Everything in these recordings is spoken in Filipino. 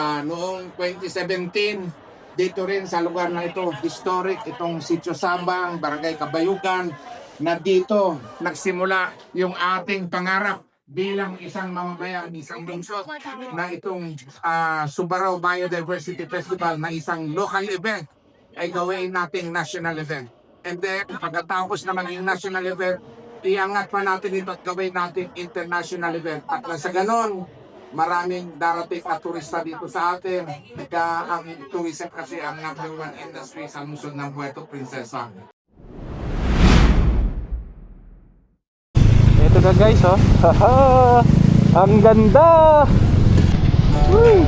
Noong 2017, dito rin sa lugar na ito, historic, itong Sitio Sabang, Barangay Kabayugan, na dito nagsimula yung ating pangarap bilang isang mamamayan, isang lungsod na itong Subarao Biodiversity Festival na isang local event ay gawin nating national event. And then, pagkatapos naman yung national event, iangat pa natin ito at gawin natin international event. At sa ganon, maraming darating at turista dito sa atin. Kaya ang tourism kasi ang number one industry sa lungsod ng Puerto Princesa. Ito na guys, oh. Haha! Ang ganda! Woo!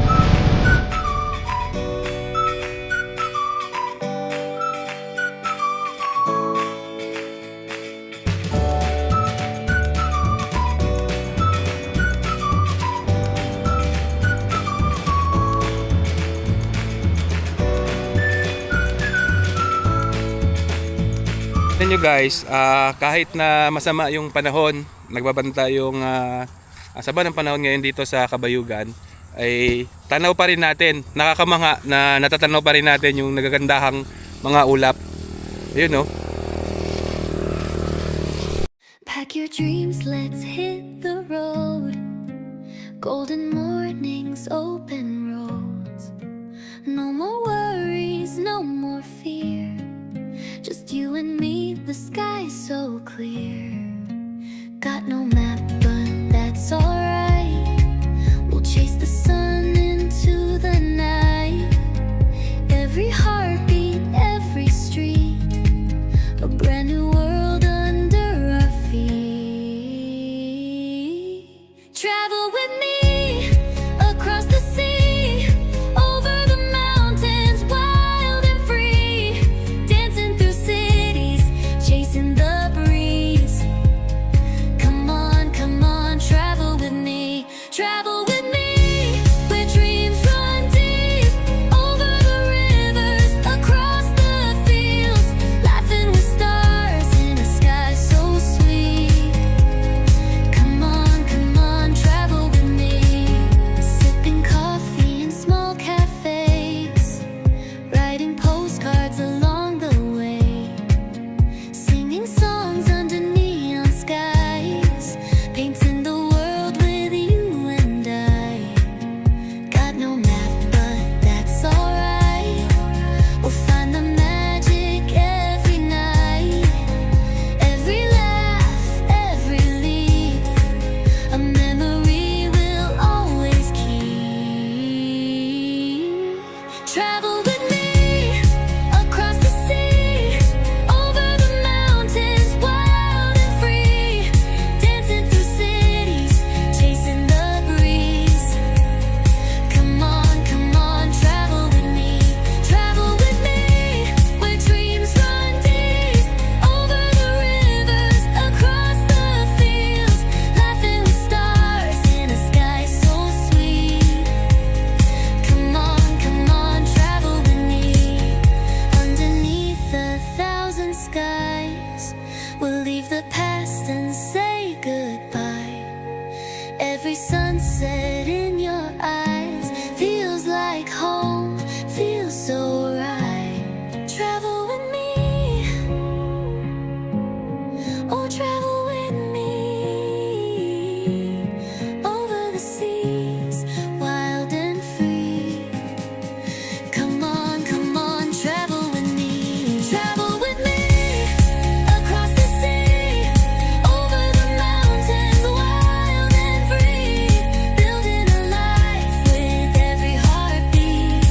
Nyo guys, kahit na masama yung panahon, nagbabanta yung asaba ng panahon ngayon dito sa Kabayugan, ay tanaw pa rin natin, nakakamangha na natatanaw pa rin natin yung nagagandahang mga ulap. Ayun, no? Pack your dreams, let's hit the road. Golden mornings, open roads. No more worries, no more fear. Just you and me, the sky's so clear. Got no map, but that's alright. We'll chase the sun into the night. Every heartbeat, every street, a brand new world under our feet. Travel with me across the sea, over the mountains, wild and free, dancing through cities, chasing the breeze. Come on, travel with me, travel with me, where dreams run deep, over the rivers, across the fields, laughing with stars in a sky so sweet. Come on, travel with me, sipping coffee in small cafes, writing postcards along the way, singing songs under neon skies, painting the world with you and I. Got no map, but that's alright. We'll find the magic every night, every laugh, every leap, a memory we'll always keep. Travel with me across the sea, over the mountains, wild and free, dancing through cities, chasing the breeze. Come on, travel with me, where dreams run deep, over the rivers, across the fields, laughing with stars in a sky so sweet. Come on, travel with me, underneath a thousand skies. We'll leave the past and say goodbye. Every sunset in your eyes feels like home, feels so right. Travel with me, oh travel with me, over the seas, wild and free. Come on, travel with me, across the sea, over the mountains, wild and free, building a life with every heartbeat.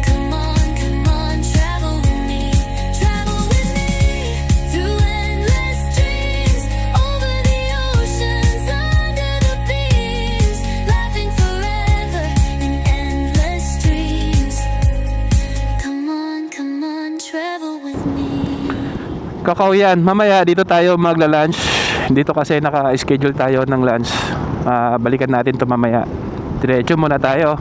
Come on, travel with me, through endless dreams, over the oceans, under the beams, laughing forever in endless dreams. Come on, travel with me. Kakao yan, mamaya dito tayo magla-lunch. Dito kasi naka-schedule tayo ng lunch. Balikan natin to mamaya. Diretso muna tayo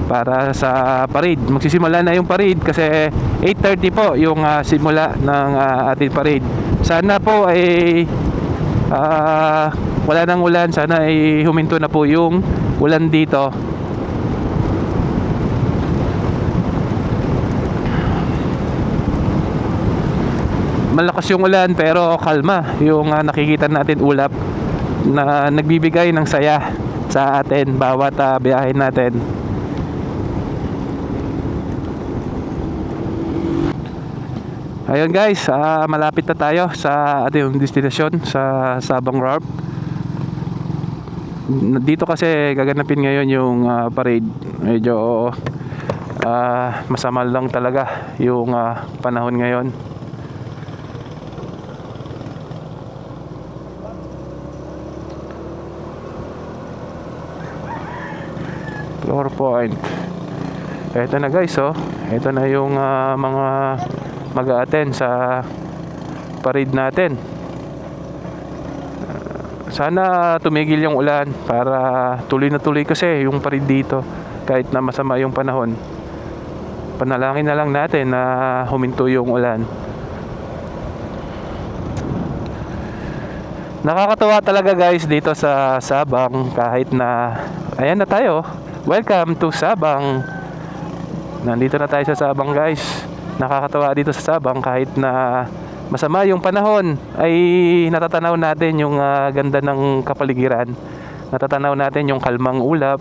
para sa parade. Magsisimula na yung parade kasi 8:30 po yung simula ng ating parade. Sana po ay wala nang ulan. Sana ay huminto na po yung ulan dito malakas yung ulan pero kalma yung nakikita natin ulap na nagbibigay ng saya sa atin bawat biyahe natin. Ayun guys, malapit na tayo sa ating destinasyon sa Sabang Wharf. Dito kasi gaganapin ngayon yung parade. Medyo masama lang talaga yung panahon ngayon. Floor point. Ito na guys, oh. Ito na yung mga mag-a-attend sa parade natin. Sana tumigil yung ulan para tuloy na tuloy kasi yung parade dito kahit na masama yung panahon. Panalangin na lang natin na huminto yung ulan. Nakakatawa talaga guys dito sa Sabang kahit na ayan na tayo. Welcome to Sabang. Nandito na tayo sa Sabang guys. Nakakatawa dito sa Sabang kahit na masama yung panahon ay natatanaw natin yung ganda ng kapaligiran. Natatanaw natin yung kalmang ulap.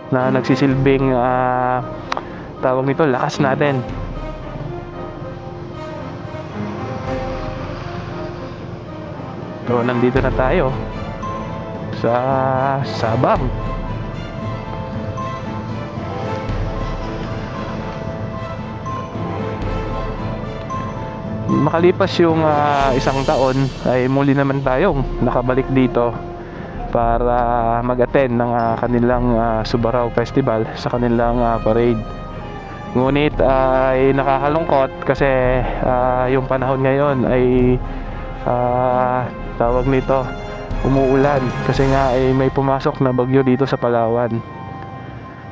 Na nagsisilbing tawag nito lakas natin. So nandito na tayo sa Sabang. Makalipas yung isang taon ay muli naman tayong nakabalik dito para mag-attend ng kanilang Subarao Festival sa kanilang parade. Ngunit ay nakakalungkot kasi yung panahon ngayon ay tawag nito umuulan kasi nga ay may pumasok na bagyo dito sa Palawan.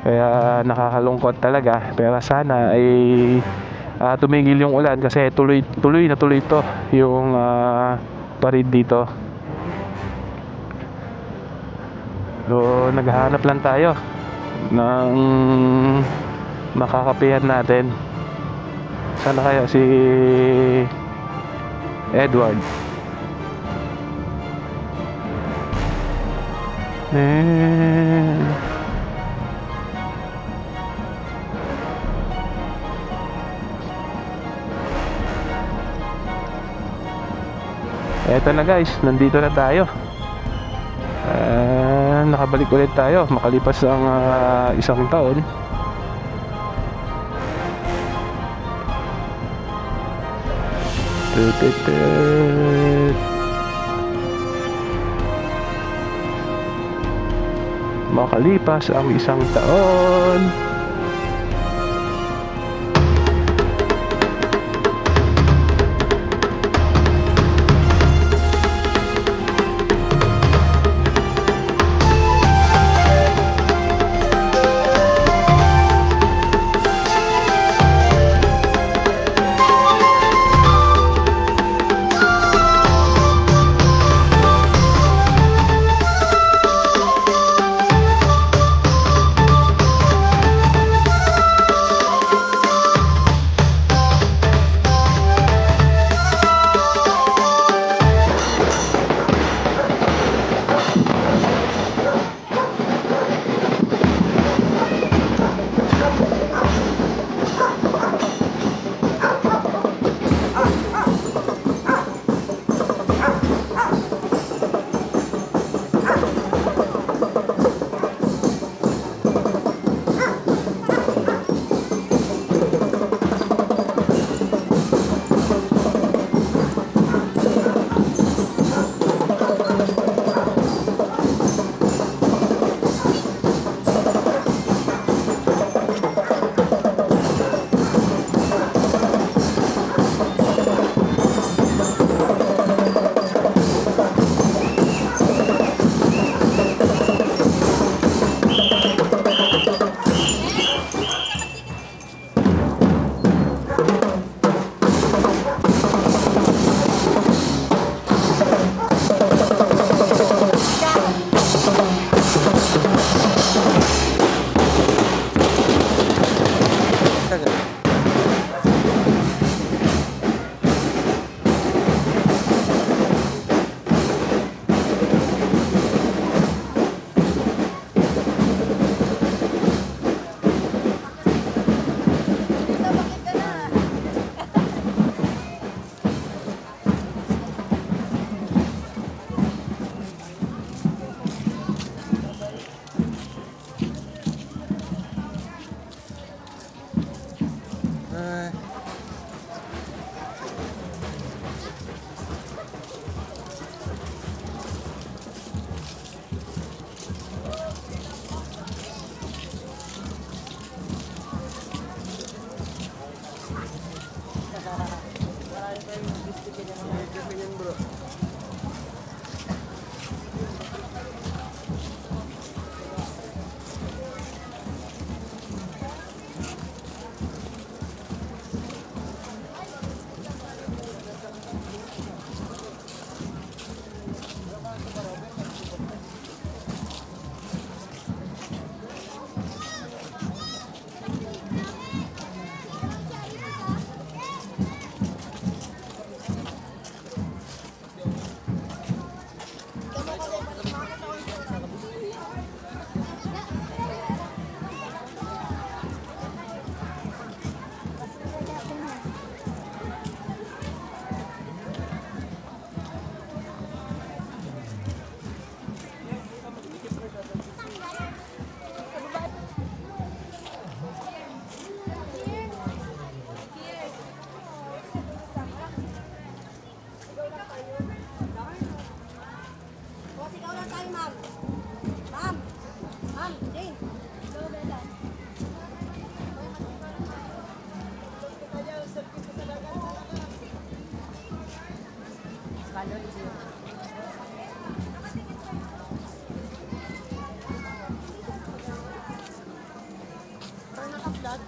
Kaya nakakalungkot talaga, pero sana ay tumigil yung ulan kasi tuloy na tuloy to yung parade dito. So naghahanap lang tayo ng makakapihan natin. Sana kaya si Edward. Eto na guys, nandito na tayo. Nakabalik ulit tayo makalipas ang isang taon. Makalipas ang isang taon.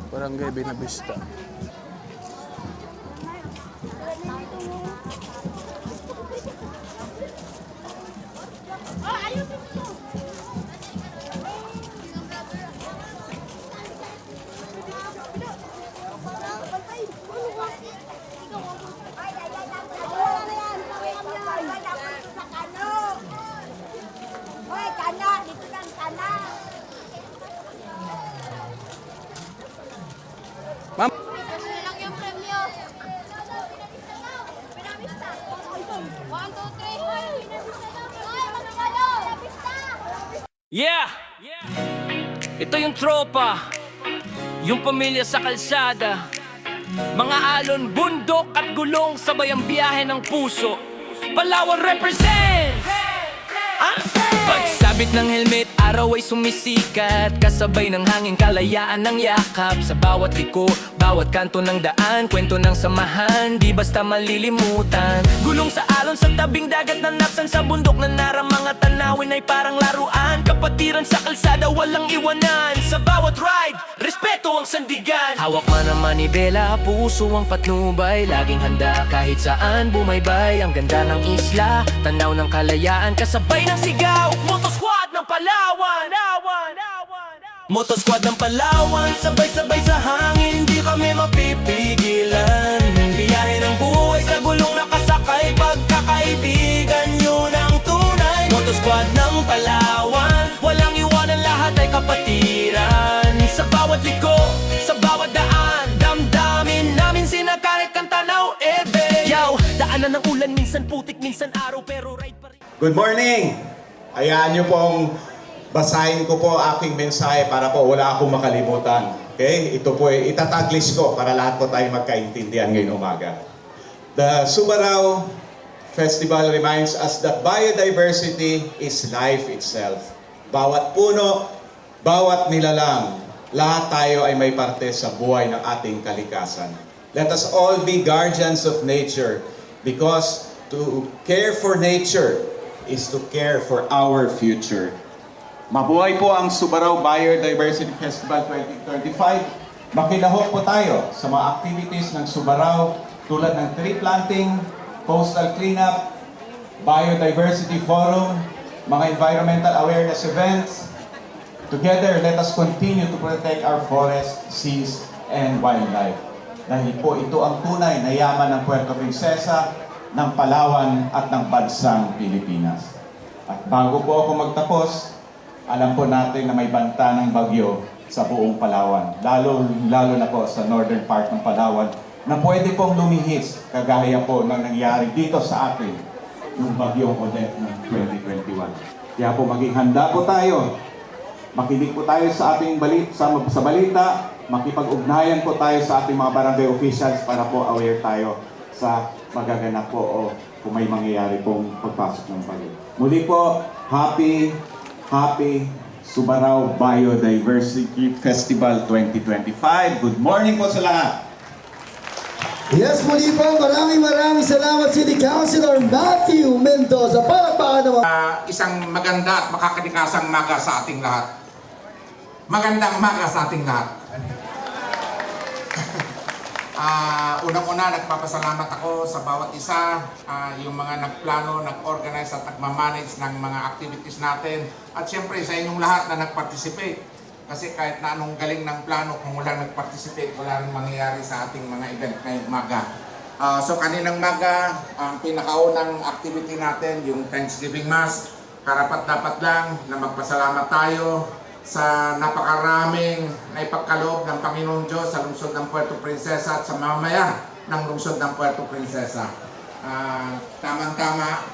Barangay Binavista. Ma'am, lang yung premyo. Pinamista. 1, 2, 3. Ay, manalo! Yeah! Ito yung tropa, yung pamilya sa kalsada, mga alon, bundok at gulong, sabay ang biyahe ng puso. Palawan represent! Pagsabit ng helmet, araw ay sumisikat, kasabay ng hangin, kalayaan ng yakap. Sa bawat liko, bawat kanto ng daan, kwento ng samahan, di basta malilimutan. Gulong sa alon sa tabing dagat na napsan, sa bundok na narang mga tanawin ay parang laruan. Kapatiran sa kalsada, walang iwanan, sa bawat ride, respeto ang sandigan. Hawak man ang manibela, puso ang patnubay, laging handa kahit saan bumaybay. Ang ganda ng isla, tanaw ng kalayaan, kasabay ng sigaw, Moto Squad ng Palawan. Moto Squad ng Palawan, sabay-sabay sa hangin, hindi kami mapipigilan. Biyahe ng buhay sa gulong nakasakay, pagkakaibigan yun ang tunay. Moto Squad ng Palawan, walang iwanan, lahat ay kapatiran. Sa bawat liko, sa bawat daan, damdamin namin sinakarit kang tanaw, ebe. Yaw, daanan ng ulan, minsan putik, minsan araw, pero ride pa rin. Good morning! Hayaan niyo pong basahin ko po aking mensahe para po wala akong makalimutan. Okay? Ito po ay itataglis ko para lahat po tayo magkaintindihan ngayong umaga. The Subarao Festival reminds us that biodiversity is life itself. Bawat puno, bawat nilalang, lahat tayo ay may parte sa buhay ng ating kalikasan. Let us all be guardians of nature because to care for nature is to care for our future. Mabuhay po ang Subarao Biodiversity Festival 2035. Makilahok po tayo sa mga activities ng Subarao tulad ng tree planting, coastal cleanup, biodiversity forum, mga environmental awareness events, Together, let us continue to protect our forests, seas, and wildlife. Dahil po ito ang tunay na yaman ng Puerto Princesa, ng Palawan at ng bansang Pilipinas. At bago po ako magtapos, alam po natin na may banta ng bagyo sa buong Palawan. Lalo na po sa northern part ng Palawan na pwede pong lumihis kagaya po ng nangyari dito sa atin yung bagyong Odette ng 2021. Kaya po maging handa po tayo. Makinig po tayo sa ating sa balita, makipag-ugnayan po tayo sa ating mga barangay officials para po aware tayo sa magaganap po o kung may mangyayari pong pagpasok ng bagyo. Muli po, happy Subarao Biodiversity Festival 2025. Good morning po sa lahat. Yes, muli po, maraming salamat City Councilor Matthew Mendoza. Palakpakan naman. Isang maganda at makakalikasang maga sa ating lahat. Magandang maga sa ating lahat. Unang-una, nagpapasalamat ako sa bawat isa, yung mga nagplano, nag-organize at nagmamanage ng mga activities natin. At siyempre sa inyong lahat na nag-participate. Kasi kahit na anong galing ng plano, kung wala nag-participate, wala rin mangyayari sa ating mga event ngayong maga. So kaninang maga, ang pinakaunang activity natin, yung Thanksgiving Mass. Karapat-dapat lang na magpasalamat tayo sa napakaraming naipagkaloob ng Panginoong Diyos sa lungsod ng Puerto Princesa at sa mamamayan ng lungsod ng Puerto Princesa. Tamang-tama,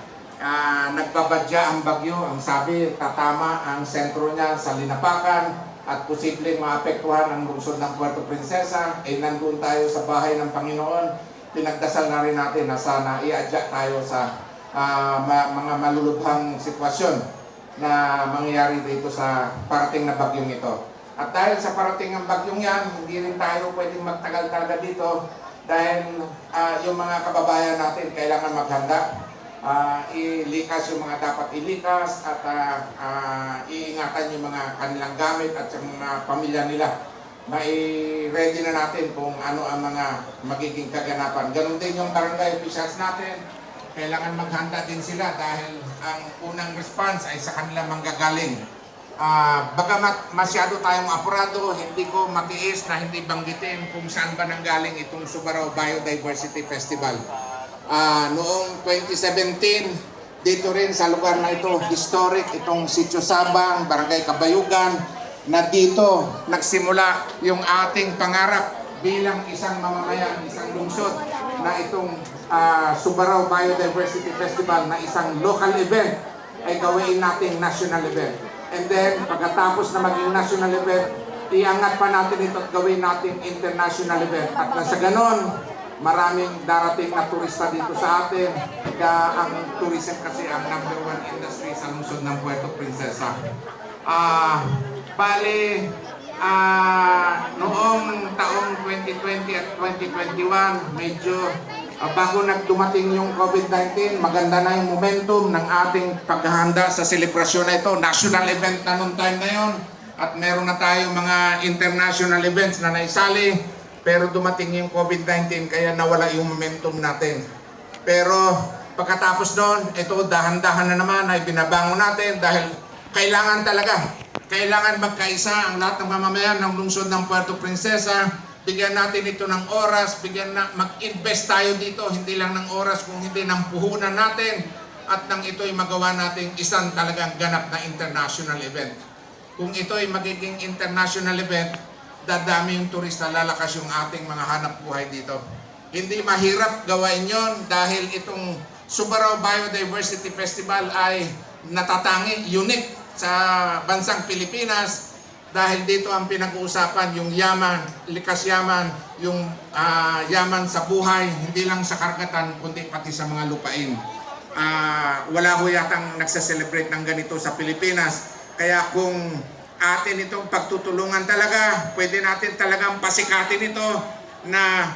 nagbabadya ang bagyo. Ang sabi, tatama ang sentro niya sa Linapacan at posibleng maapektuhan ang lungsod ng Puerto Princesa. Nandun tayo sa bahay ng Panginoon. Pinagdasal na rin natin na sana i-adya tayo sa mga malulubhang sitwasyon na mangyayari dito sa parating na bagyong ito. At dahil sa parating ng bagyong yan, hindi rin tayo pwedeng magtagal-tagal dito dahil yung mga kababayan natin kailangan maghanda, ilikas yung mga dapat ilikas at iingatan yung mga kanilang gamit at yung mga pamilya nila. Mai-ready na natin kung ano ang mga magiging kaganapan. Ganun din yung barangay officials natin. Kailangan maghanda din sila dahil ang unang response ay sa kanila manggagaling. Bagamat masyado tayong apurado, hindi ko matiis na hindi banggitin kung saan ba nanggaling itong Subarao Biodiversity Festival. Noong 2017, dito rin sa lugar na ito, historic, itong Sitio Sabang, Barangay Kabayugan, na dito nagsimula yung ating pangarap bilang isang mamamayan, isang lungsod na itong Subarao Biodiversity Festival na isang local event ay gawin nating national event. And then, pagkatapos na maging national event, iangat pa natin ito at gawin nating international event. At sa ganon, maraming darating na turista dito sa atin. Kaya ang tourism kasi ang #1 industry sa lungsod ng Puerto Princesa. Noong taong 2020 at 2021, medyo bago nagdumating yung COVID-19, maganda na yung momentum ng ating paghahanda sa selebrasyon na ito. National event na noong time na yon at meron na tayong mga international events na naisali, pero dumating yung COVID-19 kaya nawala yung momentum natin. Pero pagkatapos doon, ito dahan-dahan na naman ay binabangon natin dahil kailangan magkaisa ang lahat ng mamamayan ng lungsod ng Puerto Princesa. Bigyan natin ito ng oras, mag-invest tayo dito, hindi lang ng oras, kung hindi ng puhunan natin, at nang ito'y magawa natin isang talagang ganap na international event. Kung ito'y magiging international event, dadami yung turista, lalakas yung ating mga hanap buhay dito. Hindi mahirap gawain yon dahil itong Subarao Biodiversity Festival ay natatangi, unique sa bansang Pilipinas. Dahil dito ang pinag-uusapan yung yaman, likas yaman, yung yaman sa buhay, hindi lang sa karagatan, kundi pati sa mga lupain. Wala ho yatang nagsaselebrate ng ganito sa Pilipinas. Kaya kung atin itong pagtutulungan talaga, pwede natin talagang pasikatin ito na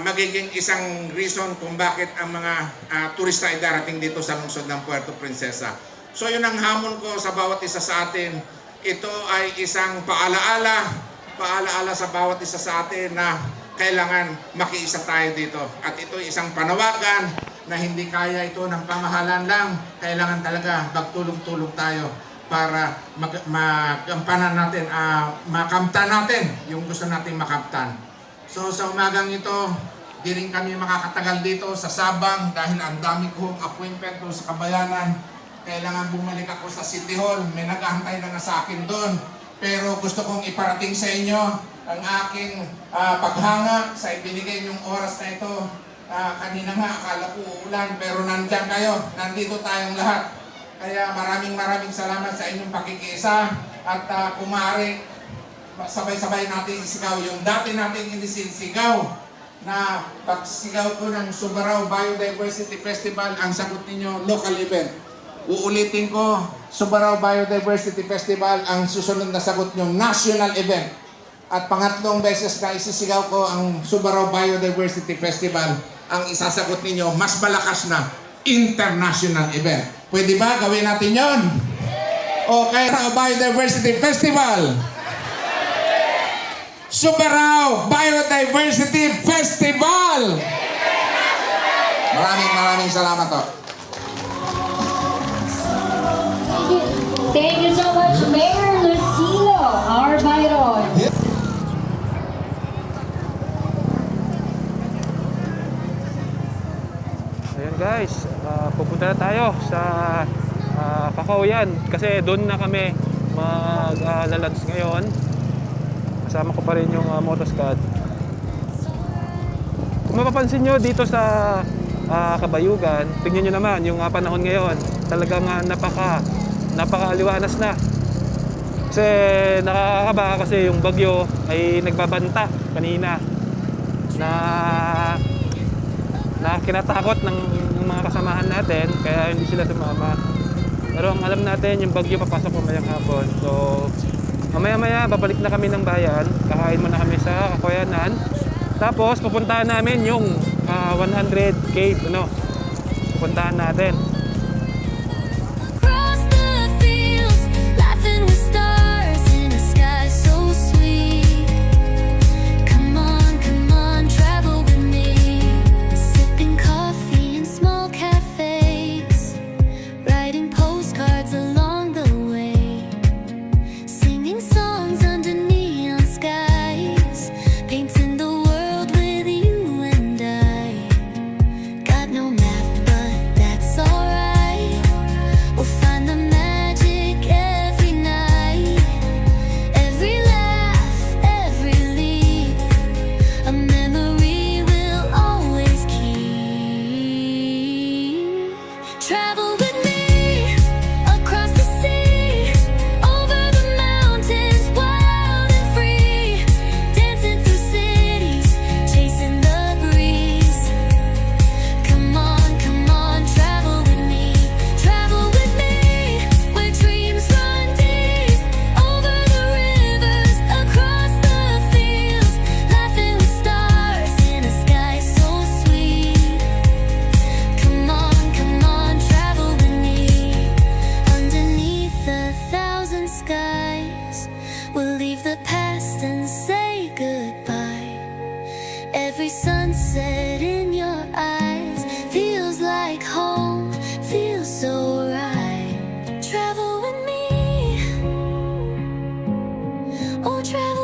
magiging isang reason kung bakit ang mga turista ay darating dito sa lungsod ng Puerto Princesa. So yun ang hamon ko sa bawat isa sa atin. Ito ay isang paalaala sa bawat isa sa atin na kailangan makiisa tayo dito. At ito ay isang panawagan na hindi kaya ito ng pamahalaan lang. Kailangan talaga magtulong-tulong tayo. para magampanan natin, makamtan natin yung gusto natin makamtan. So sa umagang ito, di rin kami makakatagal dito sa Sabang dahil ang dami kong appointment doon sa Kabayanan. Kailangan bumalik ako sa City Hall. May nag-aantay na nga sa akin doon. Pero gusto kong iparating sa inyo ang aking paghanga sa ibinigay niyong oras na ito. Kanina nga akala ko uulan pero nandyan kayo. Nandito tayong lahat. Kaya maraming salamat sa inyong pakikiisa. At kung maaari, sabay-sabay natin isigaw yung dati natin inisisigaw na pagsigaw ko ng Subarao Biodiversity Festival, ang sagot ninyo local event. Uulitin ko, Subarao Biodiversity Festival, ang susunod na sagot nyo national event. At pangatlong beses na isisigaw ko ang Subarao Biodiversity Festival, ang isasagot ninyo mas malakas na international event. Pwede ba gawin natin yon? Okay, Biodiversity Festival. Subarao Biodiversity Festival. Maraming salamat to. Thank you so much, Mayor Lucilo, our Byron. Ayan guys, pupunta na tayo sa Kakahuyan kasi doon na kami maglalunch ngayon. Kasama ko pa rin yung Motoscad. Kung mapapansin nyo dito sa Kabayugan, tingnan nyo naman yung panahon ngayon. Talagang napaka-aliwanas na. Kasi nakakaba kasi yung bagyo ay nagbabanta kanina na kinatakot ng mga kasamahan natin kaya hindi sila sumama. Pero ang alam natin yung bagyo papasok mamayang hapon. So mamaya babalik na kami ng bayan, kakain muna kami sa Kakahuyanan. Tapos pupuntahan namin yung 100 cave, pupuntahan natin. Across the fields, laughing with stars in a sky so sweet. Come on, travel with me. Sipping coffee in small cafes, writing postcards along the way, singing songs under neon skies, painting the world with you and I. Got no map, but that's alright. We'll find the magic every night. Every laugh, every leap, a memory we'll always keep. Travel with me across the sea, over the mountains, wild and free, dancing through cities, chasing the breeze. Come on, travel with me, where dreams run deep, over the rivers, across the fields, laughing with stars in a sky so sweet. Come on, travel with me, underneath 1,000 skies, we'll leave the past and say goodbye. Every sunset in your eyes feels like home, feels so right. Travel with me, oh travel